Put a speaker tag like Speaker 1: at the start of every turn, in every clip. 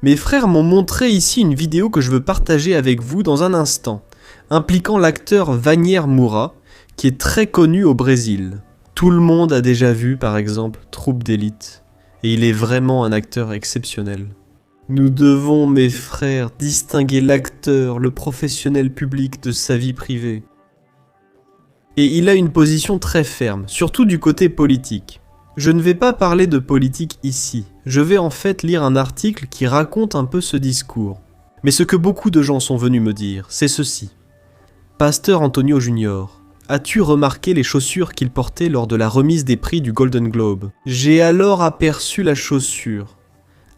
Speaker 1: Mes frères m'ont montré ici une vidéo que je veux partager avec vous dans un instant, impliquant l'acteur Wagner Moura, qui est très connu au Brésil. Tout le monde a déjà vu, par exemple, Troupe d'élite, et il est vraiment un acteur exceptionnel. Nous devons, mes frères, distinguer l'acteur, le professionnel public de sa vie privée. Et il a une position très ferme, surtout du côté politique. Je ne vais pas parler de politique ici, je vais en fait lire un article qui raconte un peu ce discours. Mais ce que beaucoup de gens sont venus me dire, c'est ceci. Pasteur Antonio Junior, as-tu remarqué les chaussures qu'il portait lors de la remise des prix du Golden Globe? J'ai alors aperçu la chaussure.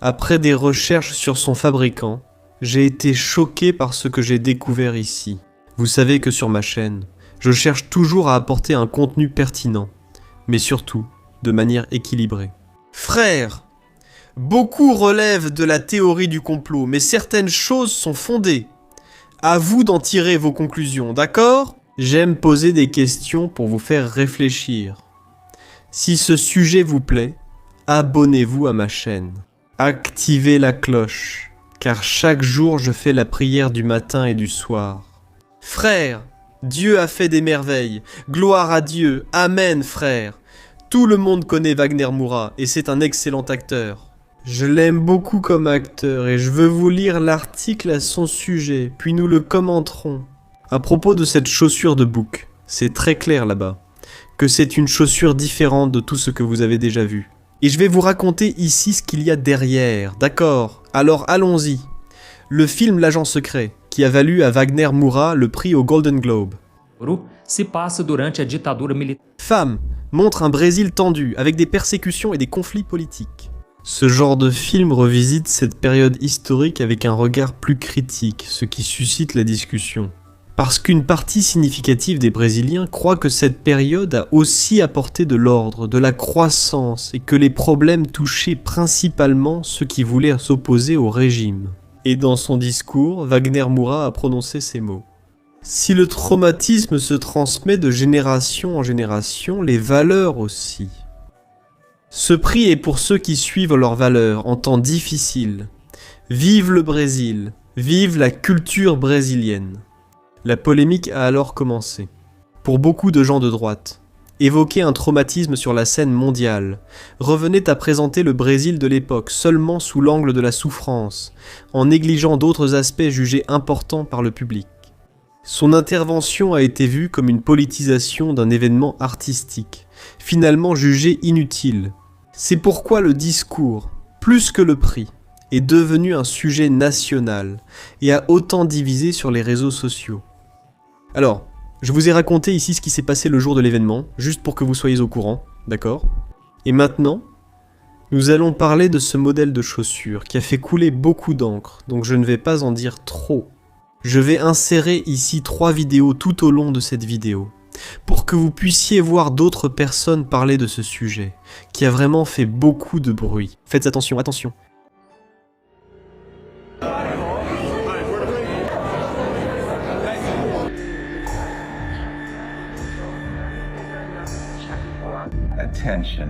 Speaker 1: Après des recherches sur son fabricant, j'ai été choqué par ce que j'ai découvert ici. Vous savez que sur ma chaîne, je cherche toujours à apporter un contenu pertinent, mais surtout, de manière équilibrée. Frères, beaucoup relèvent de la théorie du complot, mais certaines choses sont fondées. À vous d'en tirer vos conclusions, d'accord? J'aime poser des questions pour vous faire réfléchir. Si ce sujet vous plaît, abonnez-vous à ma chaîne. Activez la cloche, car chaque jour je fais la prière du matin et du soir. Frères, Dieu a fait des merveilles. Gloire à Dieu. Amen, frères. Tout le monde connaît Wagner Moura et c'est un excellent acteur. Je l'aime beaucoup comme acteur et je veux vous lire l'article à son sujet, puis nous le commenterons. À propos de cette chaussure de bouc, c'est très clair là-bas, que c'est une chaussure différente de tout ce que vous avez déjà vu. Et je vais vous raconter ici ce qu'il y a derrière, d'accord? Alors allons-y. Le film L'Agent secret, qui a valu à Wagner Moura le prix au Golden Globe.
Speaker 2: Se passa durante a ditadura militar.
Speaker 1: Femme montre un Brésil tendu, avec des persécutions et des conflits politiques. Ce genre de film revisite cette période historique avec un regard plus critique, ce qui suscite la discussion. Parce qu'une partie significative des Brésiliens croit que cette période a aussi apporté de l'ordre, de la croissance, et que les problèmes touchaient principalement ceux qui voulaient s'opposer au régime. Et dans son discours, Wagner Moura a prononcé ces mots. Si le traumatisme se transmet de génération en génération, les valeurs aussi. Ce prix est pour ceux qui suivent leurs valeurs en temps difficile. Vive le Brésil, vive la culture brésilienne. La polémique a alors commencé. Pour beaucoup de gens de droite, évoquer un traumatisme sur la scène mondiale revenait à présenter le Brésil de l'époque seulement sous l'angle de la souffrance, en négligeant d'autres aspects jugés importants par le public. Son intervention a été vue comme une politisation d'un événement artistique, finalement jugé inutile. C'est pourquoi le discours, plus que le prix, est devenu un sujet national et a autant divisé sur les réseaux sociaux. Alors, je vous ai raconté ici ce qui s'est passé le jour de l'événement, juste pour que vous soyez au courant, d'accord? Et maintenant, nous allons parler de ce modèle de chaussure qui a fait couler beaucoup d'encre, donc je ne vais pas en dire trop. Je vais insérer ici 3 vidéos tout au long de cette vidéo, pour que vous puissiez voir d'autres personnes parler de ce sujet, qui a vraiment fait beaucoup de bruit. Faites attention, attention.
Speaker 3: Attention.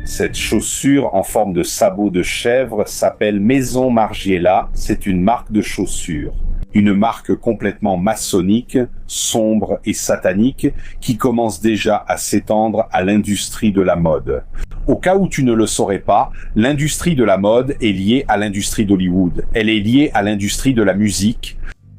Speaker 3: Cette chaussure en forme de sabot de chèvre s'appelle Maison Margiela. C'est une marque de chaussures. Une marque complètement maçonnique, sombre et satanique qui commence déjà à s'étendre à l'industrie de la mode. Au cas où tu ne le saurais pas, l'industrie de la mode est liée à l'industrie d'Hollywood. Elle est liée à l'industrie de la musique.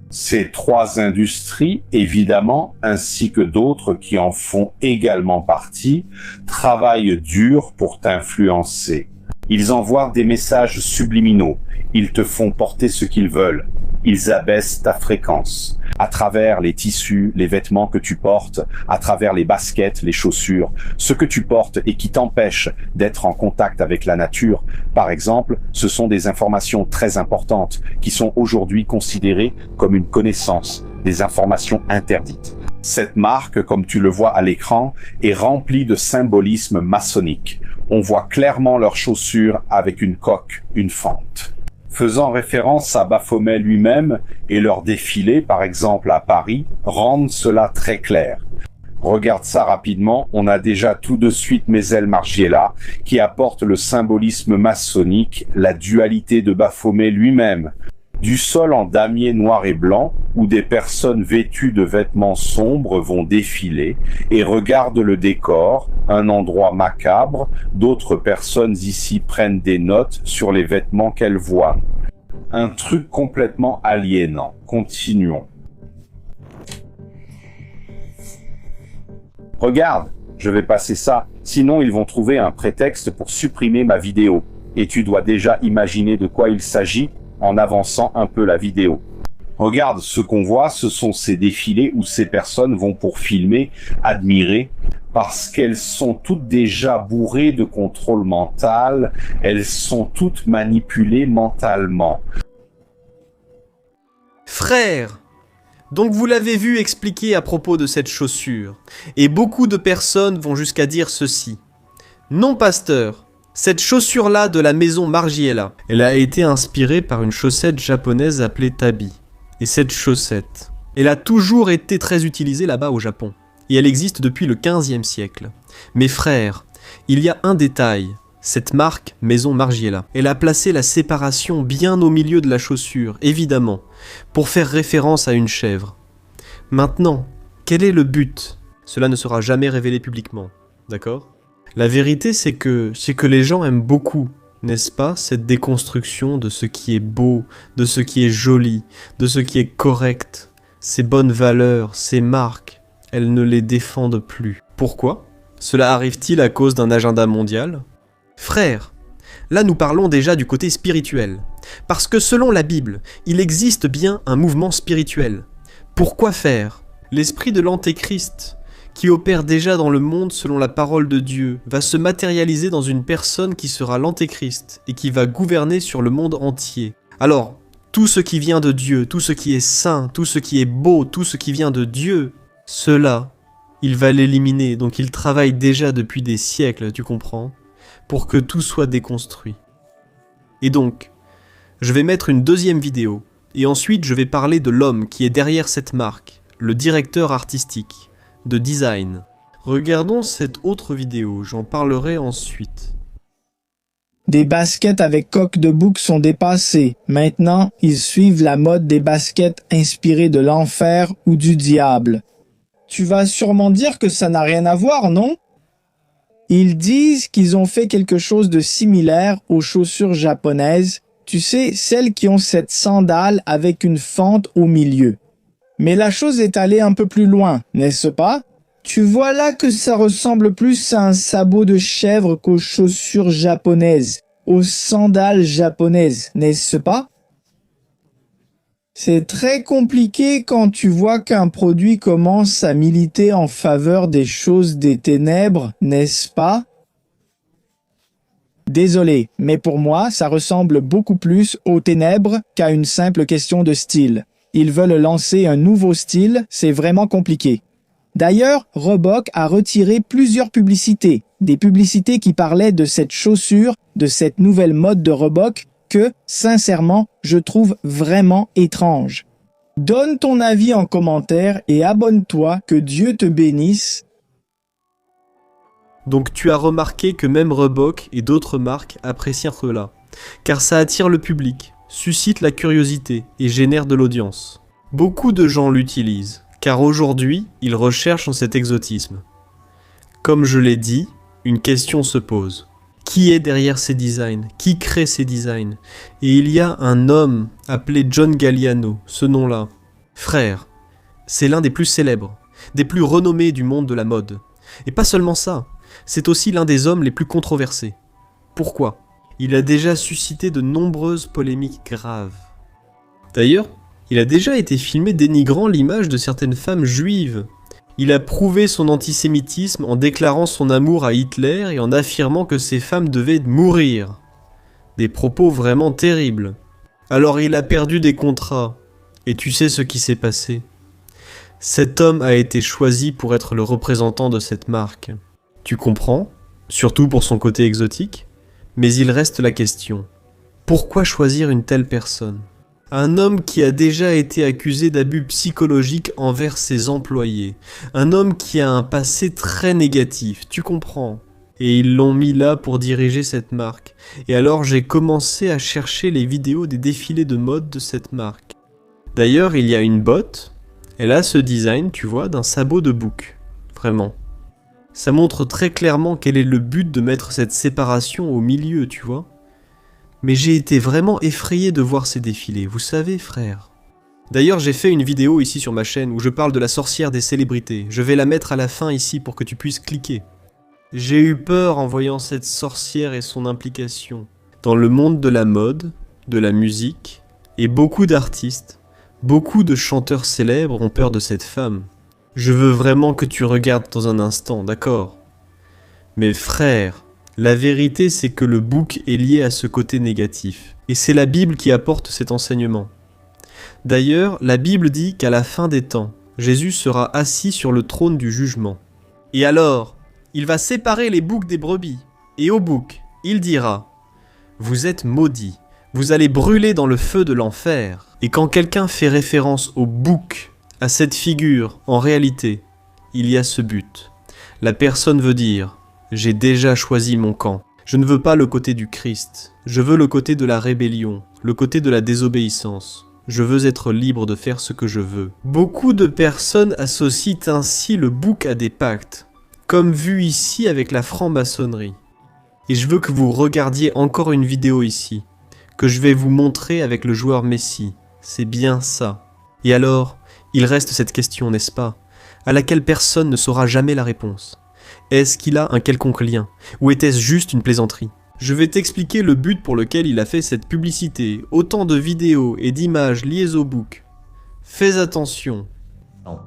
Speaker 3: Ces 3 industries, évidemment, ainsi que d'autres qui en font également partie, travaillent dur pour t'influencer. Ils envoient des messages subliminaux. Ils te font porter ce qu'ils veulent. Ils abaissent ta fréquence. À travers les tissus, les vêtements que tu portes, à travers les baskets, les chaussures, ce que tu portes et qui t'empêche d'être en contact avec la nature, par exemple, ce sont des informations très importantes qui sont aujourd'hui considérées comme une connaissance, des informations interdites. Cette marque, comme tu le vois à l'écran, est remplie de symbolisme maçonnique. On voit clairement leurs chaussures avec une coque, une fente. Faisant référence à Baphomet lui-même et leur défilé, par exemple à Paris, rendent cela très clair. Regarde ça rapidement, on a déjà tout de suite Mézèle Margiela qui apporte le symbolisme maçonnique, la dualité de Baphomet lui-même. Du sol en damier noir et blanc, où des personnes vêtues de vêtements sombres vont défiler, et regardent le décor, un endroit macabre, d'autres personnes ici prennent des notes sur les vêtements qu'elles voient. Un truc complètement aliénant. Continuons. Regarde, je vais passer ça, sinon ils vont trouver un prétexte pour supprimer ma vidéo. Et tu dois déjà imaginer de quoi il s'agit en avançant un peu la vidéo. Regarde, ce qu'on voit, ce sont ces défilés où ces personnes vont pour filmer, admirer, parce qu'elles sont toutes déjà bourrées de contrôle mental, elles sont toutes manipulées mentalement.
Speaker 1: Frère, donc vous l'avez vu expliquer à propos de cette chaussure, et beaucoup de personnes vont jusqu'à dire ceci. Non, pasteur, cette chaussure-là de la maison Margiela, elle a été inspirée par une chaussette japonaise appelée tabi. Et cette chaussette, elle a toujours été très utilisée là-bas au Japon. Et elle existe depuis le 15e siècle. Mes frères, il y a un détail. Cette marque, Maison Margiela, elle a placé la séparation bien au milieu de la chaussure, évidemment, pour faire référence à une chèvre. Maintenant, quel est le but? Cela ne sera jamais révélé publiquement, d'accord? La vérité, c'est que les gens aiment beaucoup, n'est-ce pas, cette déconstruction de ce qui est beau, de ce qui est joli, de ce qui est correct. Ces bonnes valeurs, ces marques, elles ne les défendent plus. Pourquoi? Cela arrive-t-il à cause d'un agenda mondial? Frère, là nous parlons déjà du côté spirituel. Parce que selon la Bible, il existe bien un mouvement spirituel. Pourquoi faire? L'esprit de l'Antéchrist, qui opère déjà dans le monde selon la parole de Dieu, va se matérialiser dans une personne qui sera l'Antéchrist et qui va gouverner sur le monde entier. Alors, tout ce qui vient de Dieu, tout ce qui est saint, tout ce qui est beau, tout ce qui vient de Dieu, cela, il va l'éliminer. Donc il travaille déjà depuis des siècles, tu comprends, pour que tout soit déconstruit. Et donc, je vais mettre une deuxième vidéo, et ensuite je vais parler de l'homme qui est derrière cette marque, le directeur artistique, de design. Regardons cette autre vidéo, j'en parlerai ensuite.
Speaker 4: Des baskets avec coque de bouc sont dépassées. Maintenant, ils suivent la mode des baskets inspirées de l'enfer ou du diable. Tu vas sûrement dire que ça n'a rien à voir, non? Ils disent qu'ils ont fait quelque chose de similaire aux chaussures japonaises, tu sais, celles qui ont cette sandale avec une fente au milieu. Mais la chose est allée un peu plus loin, n'est-ce pas? Tu vois là que ça ressemble plus à un sabot de chèvre qu'aux chaussures japonaises, aux sandales japonaises, n'est-ce pas? C'est très compliqué quand tu vois qu'un produit commence à militer en faveur des choses des ténèbres, n'est-ce pas? Désolé, mais pour moi, ça ressemble beaucoup plus aux ténèbres qu'à une simple question de style. Ils veulent lancer un nouveau style, c'est vraiment compliqué. D'ailleurs, Reebok a retiré plusieurs publicités, des publicités qui parlaient de cette chaussure, de cette nouvelle mode de Reebok que, sincèrement, je trouve vraiment étrange. Donne ton avis en commentaire et abonne-toi, que Dieu te bénisse.
Speaker 1: Donc tu as remarqué que même Reebok et d'autres marques apprécient cela, car ça attire le public, suscite la curiosité et génère de l'audience. Beaucoup de gens l'utilisent, car aujourd'hui, ils recherchent cet exotisme. Comme je l'ai dit, une question se pose. Qui est derrière ces designs? Qui crée ces designs? Et il y a un homme appelé John Galliano, ce nom-là. Frère, c'est l'un des plus célèbres, des plus renommés du monde de la mode. Et pas seulement ça, c'est aussi l'un des hommes les plus controversés. Pourquoi? Il a déjà suscité de nombreuses polémiques graves. D'ailleurs, il a déjà été filmé dénigrant l'image de certaines femmes juives. Il a prouvé son antisémitisme en déclarant son amour à Hitler et en affirmant que ces femmes devaient mourir. Des propos vraiment terribles. Alors il a perdu des contrats. Et tu sais ce qui s'est passé. Cet homme a été choisi pour être le représentant de cette marque. Tu comprends? Surtout pour son côté exotique. Mais il reste la question. Pourquoi choisir une telle personne? Un homme qui a déjà été accusé d'abus psychologiques envers ses employés. Un homme qui a un passé très négatif, tu comprends? Et ils l'ont mis là pour diriger cette marque. Et alors j'ai commencé à chercher les vidéos des défilés de mode de cette marque. D'ailleurs, il y a une botte, elle a ce design, tu vois, d'un sabot de bouc. Vraiment. Ça montre très clairement quel est le but de mettre cette séparation au milieu, tu vois. Mais j'ai été vraiment effrayé de voir ces défilés, vous savez, frère. D'ailleurs, j'ai fait une vidéo ici sur ma chaîne où je parle de la sorcière des célébrités. Je vais la mettre à la fin ici pour que tu puisses cliquer. J'ai eu peur en voyant cette sorcière et son implication dans le monde de la mode, de la musique, et beaucoup d'artistes, beaucoup de chanteurs célèbres ont peur de cette femme. Je veux vraiment que tu regardes dans un instant, d'accord? Mais frère, la vérité c'est que le bouc est lié à ce côté négatif, et c'est la Bible qui apporte cet enseignement. D'ailleurs, la Bible dit qu'à la fin des temps, Jésus sera assis sur le trône du jugement. Et alors, il va séparer les boucs des brebis, et au bouc, il dira « Vous êtes maudits, vous allez brûler dans le feu de l'enfer. » Et quand quelqu'un fait référence au bouc, à cette figure, en réalité, il y a ce but. La personne veut dire « J'ai déjà choisi mon camp. Je ne veux pas le côté du Christ. Je veux le côté de la rébellion, le côté de la désobéissance. Je veux être libre de faire ce que je veux. » Beaucoup de personnes associent ainsi le bouc à des pactes, comme vu ici avec la franc-maçonnerie. Et je veux que vous regardiez encore une vidéo ici, que je vais vous montrer avec le joueur Messi. C'est bien ça. Et alors, il reste cette question, n'est-ce pas, à laquelle personne ne saura jamais la réponse. Est-ce qu'il a un quelconque lien, ou était-ce juste une plaisanterie? Je vais t'expliquer le but pour lequel il a fait cette publicité, autant de vidéos et d'images liées au bouc. Fais attention.
Speaker 2: Não.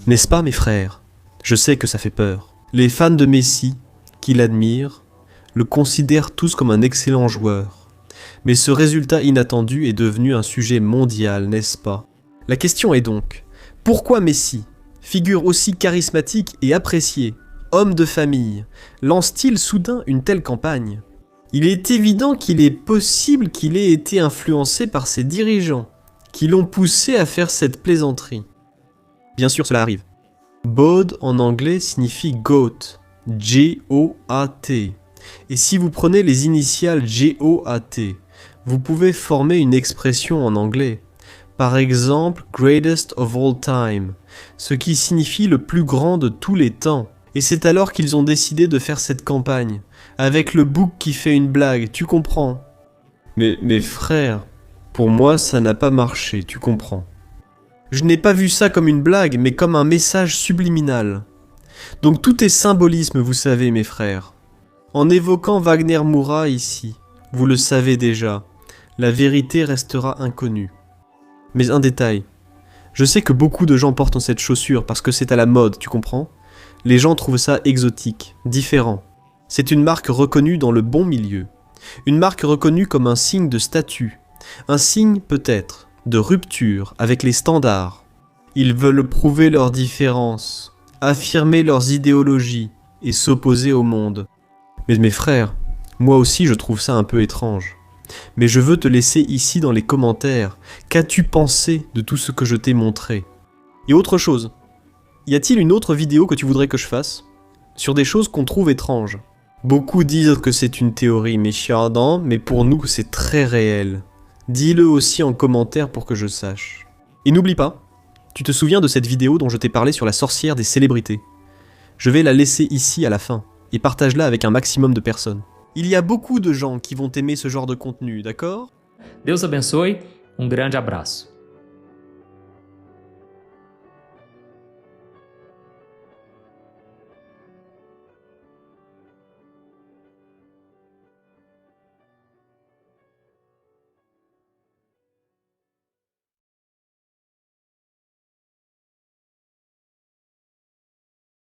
Speaker 1: N'est-ce pas, mes frères? Je sais que ça fait peur. Les fans de Messi, qui l'admirent, le considèrent tous comme un excellent joueur. Mais ce résultat inattendu est devenu un sujet mondial, n'est-ce pas? La question est donc, pourquoi Messi, figure aussi charismatique et appréciée, homme de famille, lance-t-il soudain une telle campagne? Il est évident qu'il est possible qu'il ait été influencé par ses dirigeants, qui l'ont poussé à faire cette plaisanterie. Bien sûr, cela arrive. Bode en anglais signifie goat, G-O-A-T. Et si vous prenez les initiales G-O-A-T, vous pouvez former une expression en anglais. Par exemple, greatest of all time, ce qui signifie le plus grand de tous les temps. Et c'est alors qu'ils ont décidé de faire cette campagne, avec le bouc qui fait une blague, tu comprends? Mais frère, pour moi ça n'a pas marché, tu comprends? Je n'ai pas vu ça comme une blague, mais comme un message subliminal. Donc tout est symbolisme, vous savez, mes frères. En évoquant Wagner Moura ici, vous le savez déjà, la vérité restera inconnue. Mais un détail, je sais que beaucoup de gens portent cette chaussure parce que c'est à la mode, tu comprends? Les gens trouvent ça exotique, différent. C'est une marque reconnue dans le bon milieu. Une marque reconnue comme un signe de statut. Un signe, peut-être, de rupture avec les standards. Ils veulent prouver leur différence, affirmer leurs idéologies et s'opposer au monde. Mais mes frères, moi aussi je trouve ça un peu étrange. Mais je veux te laisser ici dans les commentaires. Qu'as-tu pensé de tout ce que je t'ai montré? Et autre chose, y a-t-il une autre vidéo que tu voudrais que je fasse? Sur des choses qu'on trouve étranges? Beaucoup disent que c'est une théorie méchante, mais pour nous c'est très réel. Dis-le aussi en commentaire pour que je sache. Et n'oublie pas, tu te souviens de cette vidéo dont je t'ai parlé sur la sorcière des célébrités? Je vais la laisser ici à la fin, et partage-la avec un maximum de personnes. Il y a beaucoup de gens qui vont aimer ce genre de contenu, d'accord?
Speaker 2: Deus abençoe, grande abraço.